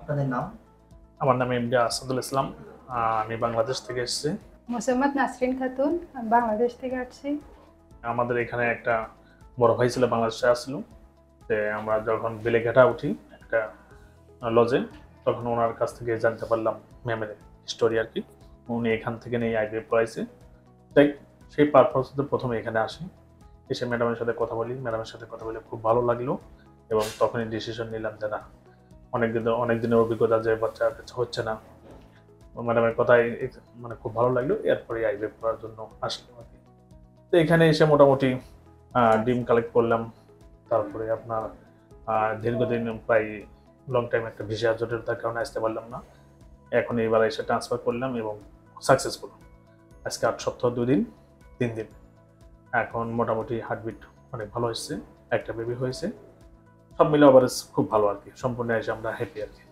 আপনাদের নাম? আমার নাম এমডি আসাদুল ইসলাম। আমি বাংলাদেশ থেকে এসেছি। মোসাম্মদ নাসরিন খাতুন, আমি বাংলাদেশ থেকে আসছি। আমাদের এখানে একটা বড় ভাই ছিল, বাংলাদেশে আসছিল। যে আমরা যখন বেলেঘাটা উঠি একটা লজে, তখন ওনার কাছ থেকে জানতে পারলাম ম্যামের স্টোরি আর কি। উনি এখান থেকে নিয়ে আইবিএফ করাইছে, তাই সেই পারপাসে প্রথমে এখানে আসি। এসে ম্যাডামের সাথে কথা বলি, ম্যাডামের সাথে কথা বলে খুব ভালো লাগলো এবং তখনই ডিসিশন নিলাম যে না, অনেক দিনের অভিজ্ঞতা যে বাচ্চার কাছে হচ্ছে না, ম্যাডামের কথাই মানে খুব ভালো লাগলো। এরপরে আইবিএফ করার জন্য আসলাম আর কি। তো এখানে এসে মোটামুটি ডিম কালেক্ট করলাম। তারপরে আপনার দীর্ঘদিন প্রায় লং টাইম একটা ভিসা জটিলতার কারণে আসতে পারলাম না। এখন এইবার এসে ট্রান্সফার করলাম এবং সাকসেসফুল। আজকে 8 সপ্তাহ 2 দিন 3 দিন। এখন মোটামুটি হার্টবিট অনেক ভালো হয়েছে, একটা বেবি হয়েছে। সব মিলে ওভারেজ খুব ভালো আর কি। সম্পূর্ণ এসে আমরা হ্যাপি আর কি।